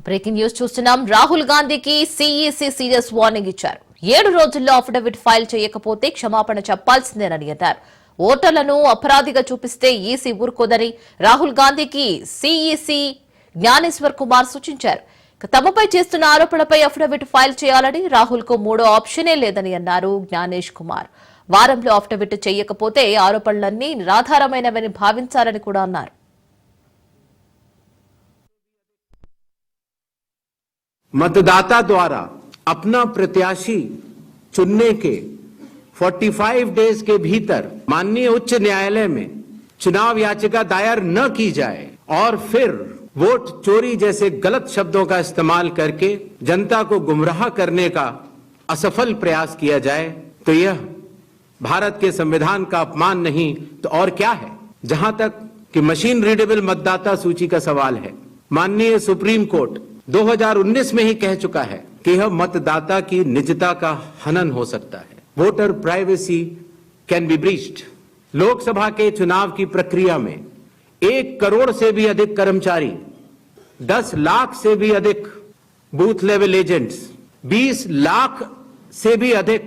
Breaking news చూస్తున్నాం. రాహుల్ గాంధీకి CEC serious warning ఇచ్చారు. 7 రోజుల్లో అఫిడవిట్ ఫైల్ చేయకపోతే క్షమాపణ చెప్పాల్సిందేనని అన్నారు. ఓటర్లను అపరాధిగా చూపిస్తే ఈసీ ఊరుకోదని రాహుల్ గాంధీకి సీఈసీ జ్ఞానేశ్వర్ కుమార్ సూచించారు. తమపై చేస్తున్న ఆరోపణలపై అఫిడవిట్ ఫైల్ చేయాలని రాహుల్ కు మూడో ఆప్షనే లేదని అన్నారు జ్ఞానేష్ కుమార్. వారంలో అఫిడవిట్ చేయకపోతే ఆరోపణలన్నీ నిరాధారమైనవని భావించాలని కూడా అన్నారు. मतदाता द्वारा अपना प्रत्याशी चुनने के 45 डेज के भीतर माननीय उच्च न्यायालय में चुनाव याचिका दायर न की जाए और फिर वोट चोरी जैसे गलत शब्दों का इस्तेमाल करके जनता को गुमराह करने का असफल प्रयास किया जाए तो यह भारत के संविधान का अपमान नहीं तो और क्या है। जहां तक कि मशीन रीडेबल मतदाता सूची का सवाल है, माननीय सुप्रीम कोर्ट 2019 में ही कह चुका है कि यह मतदाता की निजता का हनन हो सकता है। Voter privacy can be breached. Lok Sabha के चुनाव की प्रक्रिया में 1 करोड़ से भी अधिक कर्मचारी, 10 लाख से भी अधिक बूथ लेवल एजेंट्स, 20 लाख से भी अधिक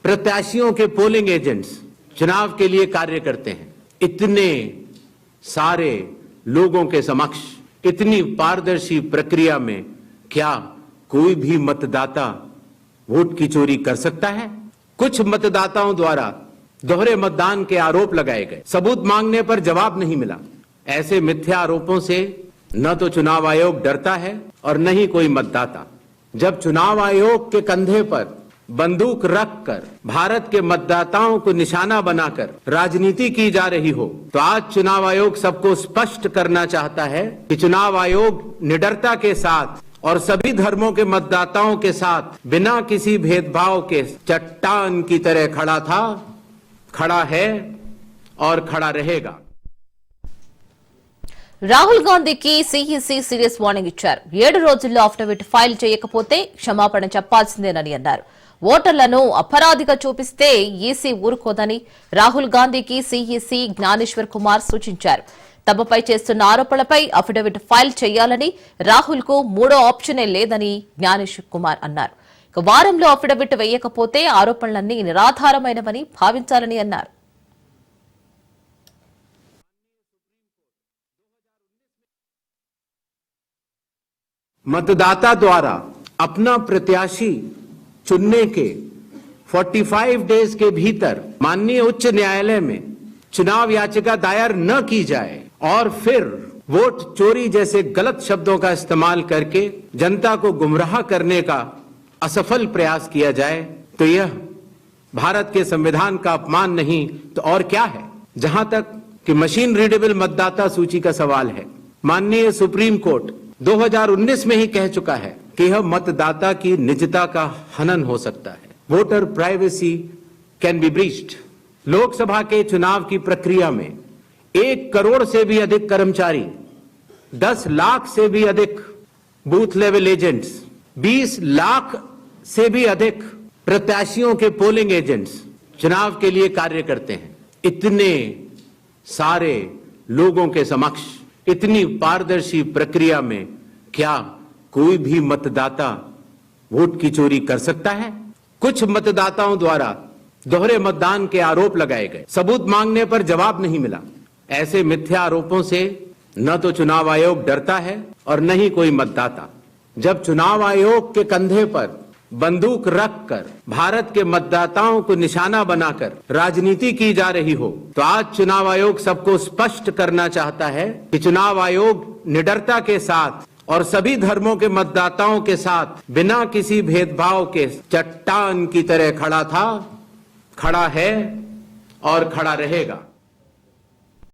प्रत्याशियों के पोलिंग एजेंट्स चुनाव के लिए कार्य करते हैं। इतने सारे लोगों के समक्ष इतनी पारदर्शी प्रक्रिया में क्या कोई भी मतदाता वोट की चोरी कर सकता है? कुछ मतदाताओं द्वारा दोहरे मतदान के आरोप लगाए गए, सबूत मांगने पर जवाब नहीं मिला। ऐसे मिथ्या आरोपों से न तो चुनाव आयोग डरता है और न ही कोई मतदाता। जब चुनाव आयोग के कंधे पर बंदूक रखकर भारत के मतदाताओं को निशाना बनाकर राजनीति की जा रही हो तो आज चुनाव आयोग सबको स्पष्ट करना चाहता है कि चुनाव आयोग निडरता के साथ और सभी धर्मों के मतदाताओं के साथ बिना किसी भेदभाव के चट्टान की तरह खड़ा था, खड़ा है और खड़ा रहेगा। రాహుల్ గాంధీకి సీఈసీ సీరియస్ వార్నింగ్ ఇచ్చారు. 7 రోజుల్లో అఫిడవిట్ ఫైల్ చేయకపోతే క్షమాపణ చెప్పాల్సిందేనని అన్నారు. ఓటర్లను అపరాధిగా చూపిస్తే ఈసీ ఊరుకోదని రాహుల్ గాంధీకి సీఈసీ జ్ఞానేశ్వర్ కుమార్ సూచించారు. తమపై చేస్తున్న ఆరోపణలపై అఫిడవిట్ ఫైల్ చేయాలని రాహుల్ కు మూడో ఆప్షనే లేదని జ్ఞానేశ్వర్ కుమార్ అన్నారు. వారంలో అఫిడవిట్ వేయకపోతే ఆరోపణలన్నీ నిరాధారమైనవని భావించాలని అన్నారు. मतदाता द्वारा अपना प्रत्याशी चुनने के 45 डेज के भीतर माननीय उच्च न्यायालय में चुनाव याचिका दायर न की जाए और फिर वोट चोरी जैसे गलत शब्दों का इस्तेमाल करके जनता को गुमराह करने का असफल प्रयास किया जाए तो यह भारत के संविधान का अपमान नहीं तो और क्या है। जहां तक कि मशीन रीडेबल मतदाता सूची का सवाल है, माननीय सुप्रीम कोर्ट 2019 में ही कह चुका है कि यह मतदाता की निजता का हनन हो सकता है। Voter privacy can be breached. Lok Sabha के चुनाव की प्रक्रिया में 1 करोड़ से भी अधिक कर्मचारी, 10 लाख से भी अधिक बूथ लेवल एजेंट्स, 20 लाख से भी अधिक प्रत्याशियों के पोलिंग एजेंट्स चुनाव के लिए कार्य करते हैं। इतने सारे लोगों के समक्ष इतनी पारदर्शी प्रक्रिया में क्या कोई भी मतदाता वोट की चोरी कर सकता है? कुछ मतदाताओं द्वारा दोहरे मतदान के आरोप लगाए गए, सबूत मांगने पर जवाब नहीं मिला। ऐसे मिथ्या आरोपों से न तो चुनाव आयोग डरता है और न ही कोई मतदाता। जब चुनाव आयोग के कंधे पर बंदूक रखकर भारत के मतदाताओं को निशाना बनाकर राजनीति की जा रही हो तो आज चुनाव आयोग सबको स्पष्ट करना चाहता है कि चुनाव आयोग निडरता के साथ और सभी धर्मों के मतदाताओं के साथ बिना किसी भेदभाव के चट्टान की तरह खड़ा था, खड़ा है और खड़ा रहेगा।